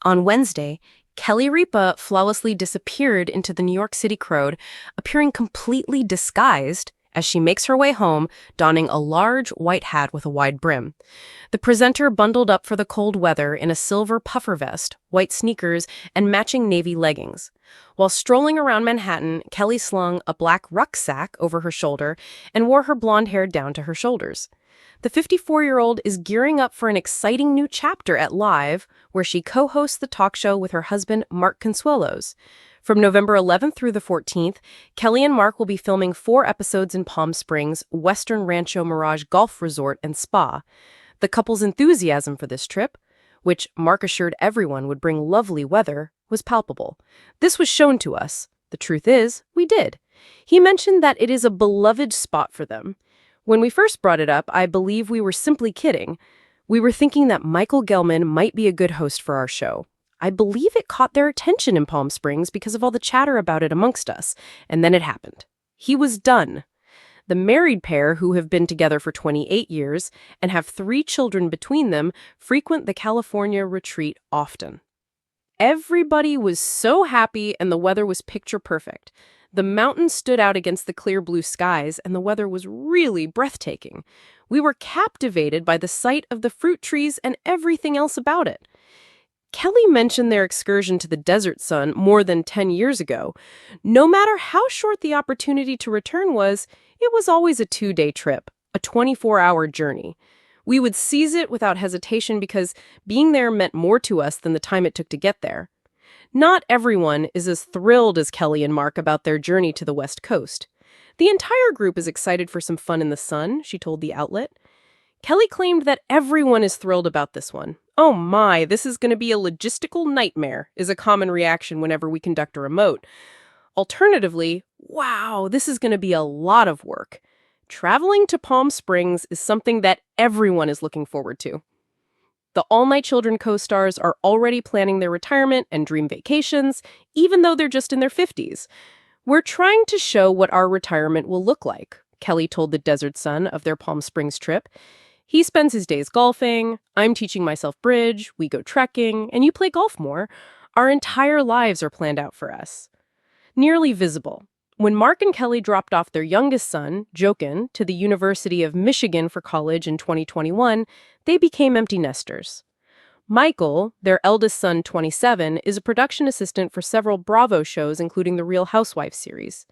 On Wednesday, Kelly Ripa flawlessly disappeared into the New York City crowd, appearing completely disguised as she makes her way home, donning a large white hat with a wide brim. The presenter bundled up for the cold weather in a silver puffer vest, white sneakers, and matching navy leggings. While strolling around Manhattan, Kelly slung a black rucksack over her shoulder and wore her blonde hair down to her shoulders. The 54-year-old is gearing up for an exciting new chapter at Live, where she co-hosts the talk show with her husband, Mark Consuelos. From November 11th through the 14th, Kelly and Mark will be filming 4 episodes in Palm Springs, Western Rancho Mirage Golf Resort and Spa. The couple's enthusiasm for this trip, which Mark assured everyone would bring lovely weather, was palpable. This was shown to us. The truth is, we did. He mentioned that it is a beloved spot for them. When we first brought it up, I believe we were simply kidding. We were thinking that Michael Gelman might be a good host for our show. I believe it caught their attention in Palm Springs because of all the chatter about it amongst us, and then it happened. He was done. The married pair, who have been together for 28 years and have 3 children between them, frequent the California retreat often. Everybody was so happy and the weather was picture perfect. The mountains stood out against the clear blue skies, and the weather was really breathtaking. We were captivated by the sight of the fruit trees and everything else about it. Kelly mentioned their excursion to the desert sun more than 10 years ago. No matter how short the opportunity to return was, it was always a 2-day trip, a 24-hour journey. We would seize it without hesitation because being there meant more to us than the time it took to get there. Not everyone is as thrilled as Kelly and Mark about their journey to the West Coast. The entire group is excited for some fun in the sun, she told the outlet. Kelly claimed that everyone is thrilled about this one. "Oh my, this is going to be a logistical nightmare," is a common reaction whenever we conduct a remote. Alternatively, "Wow, this is going to be a lot of work." Traveling to Palm Springs is something that everyone is looking forward to. The All Night Children co-stars are already planning their retirement and dream vacations, even though they're just in their 50s. "We're trying to show what our retirement will look like," Kelly told the Desert Sun of their Palm Springs trip. "He spends his days golfing, I'm teaching myself bridge, we go trekking, and you play golf more. Our entire lives are planned out for us." Nearly visible. When Mark and Kelly dropped off their youngest son, Jochen, to the University of Michigan for college in 2021, they became empty nesters. Michael, their eldest son, 27, is a production assistant for several Bravo shows, including the Real Housewives series.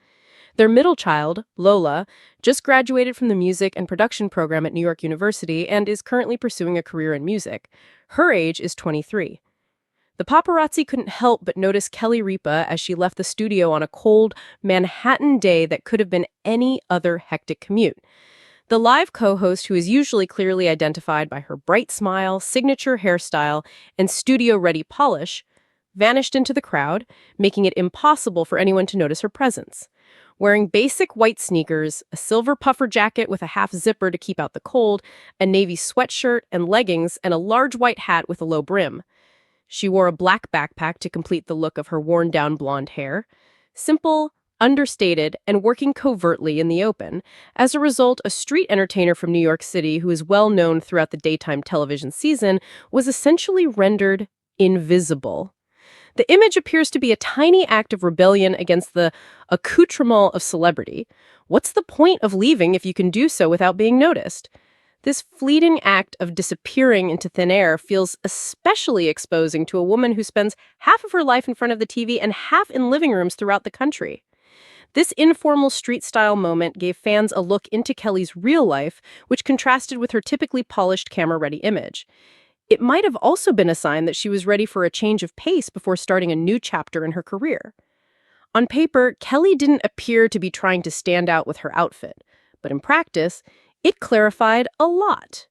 Their middle child, Lola, just graduated from the music and production program at New York University and is currently pursuing a career in music. Her age is 23. The paparazzi couldn't help but notice Kelly Ripa as she left the studio on a cold Manhattan day that could have been any other hectic commute. The Live co-host, who is usually clearly identified by her bright smile, signature hairstyle, and studio-ready polish, vanished into the crowd, making it impossible for anyone to notice her presence. Wearing basic white sneakers, a silver puffer jacket with a half zipper to keep out the cold, a navy sweatshirt and leggings, and a large white hat with a low brim. She wore a black backpack to complete the look of her worn-down blonde hair. Simple, understated, and working covertly in the open. As a result, a street entertainer from New York City, who is well known throughout the daytime television season, was essentially rendered invisible. The image appears to be a tiny act of rebellion against the accoutrement of celebrity. What's the point of leaving if you can do so without being noticed? This fleeting act of disappearing into thin air feels especially exposing to a woman who spends half of her life in front of the TV and half in living rooms throughout the country. This informal street-style moment gave fans a look into Kelly's real life, which contrasted with her typically polished camera-ready image. It might have also been a sign that she was ready for a change of pace before starting a new chapter in her career. On paper, Kelly didn't appear to be trying to stand out with her outfit, but in practice, it clarified a lot.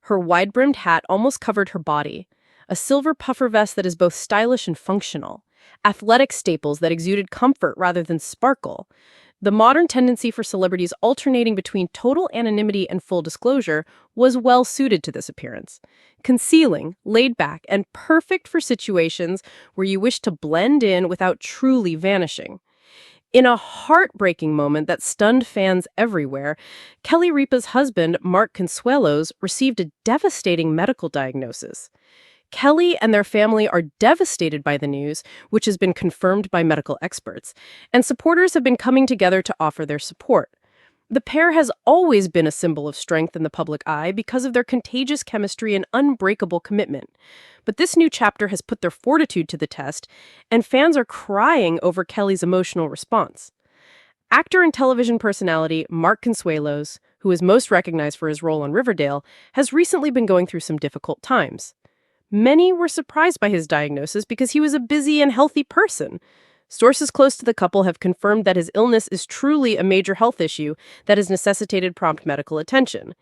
Her wide-brimmed hat almost covered her body, a silver puffer vest that is both stylish and functional, athletic staples that exuded comfort rather than sparkle. The modern tendency for celebrities alternating between total anonymity and full disclosure was well suited to this appearance. Concealing, laid back, and perfect for situations where you wish to blend in without truly vanishing. In a heartbreaking moment that stunned fans everywhere, Kelly Ripa's husband, Mark Consuelos, received a devastating medical diagnosis. Kelly and their family are devastated by the news, which has been confirmed by medical experts, and supporters have been coming together to offer their support. The pair has always been a symbol of strength in the public eye because of their contagious chemistry and unbreakable commitment. But this new chapter has put their fortitude to the test, and fans are crying over Kelly's emotional response. Actor and television personality Mark Consuelos, who is most recognized for his role on Riverdale, has recently been going through some difficult times. Many were surprised by his diagnosis because he was a busy and healthy person. Sources close to the couple have confirmed that his illness is truly a major health issue that has necessitated prompt medical attention.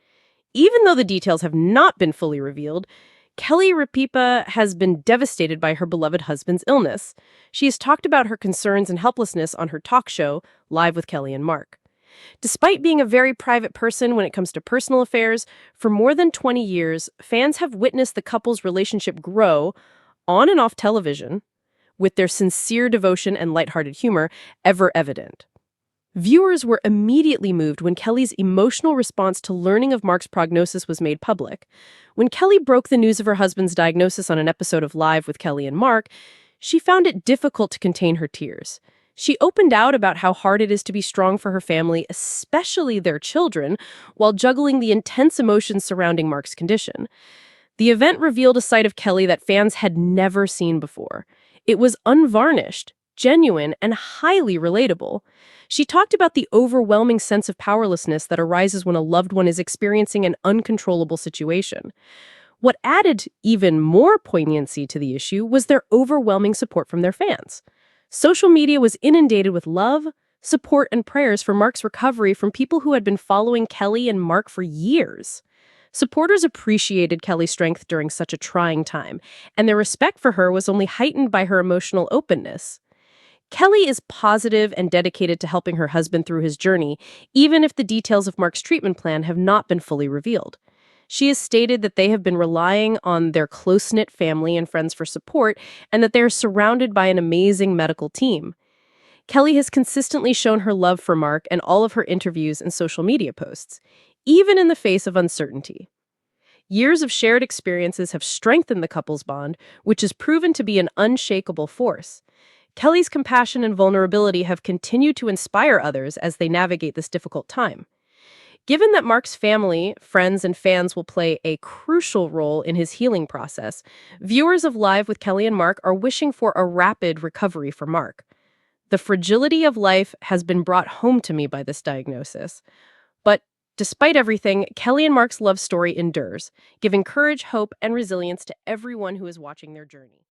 Even though the details have not been fully revealed, Kelly Ripa has been devastated by her beloved husband's illness. She has talked about her concerns and helplessness on her talk show, Live with Kelly and Mark. Despite being a very private person when it comes to personal affairs, for more than 20 years, fans have witnessed the couple's relationship grow on and off television, with their sincere devotion and lighthearted humor ever evident. Viewers were immediately moved when Kelly's emotional response to learning of Mark's prognosis was made public. When Kelly broke the news of her husband's diagnosis on an episode of Live with Kelly and Mark, she found it difficult to contain her tears. She opened out about how hard it is to be strong for her family, especially their children, while juggling the intense emotions surrounding Mark's condition. The event revealed a side of Kelly that fans had never seen before. It was unvarnished, genuine, and highly relatable. She talked about the overwhelming sense of powerlessness that arises when a loved one is experiencing an uncontrollable situation. What added even more poignancy to the issue was their overwhelming support from their fans. Social media was inundated with love, support, and prayers for Mark's recovery from people who had been following Kelly and Mark for years. Supporters appreciated Kelly's strength during such a trying time, and their respect for her was only heightened by her emotional openness. Kelly is positive and dedicated to helping her husband through his journey, even if the details of Mark's treatment plan have not been fully revealed. She has stated that they have been relying on their close-knit family and friends for support, and that they are surrounded by an amazing medical team. Kelly has consistently shown her love for Mark in all of her interviews and social media posts, even in the face of uncertainty. Years of shared experiences have strengthened the couple's bond, which has proven to be an unshakable force. Kelly's compassion and vulnerability have continued to inspire others as they navigate this difficult time. Given that Mark's family, friends, and fans will play a crucial role in his healing process, viewers of Live with Kelly and Mark are wishing for a rapid recovery for Mark. The fragility of life has been brought home to me by this diagnosis. But despite everything, Kelly and Mark's love story endures, giving courage, hope, and resilience to everyone who is watching their journey.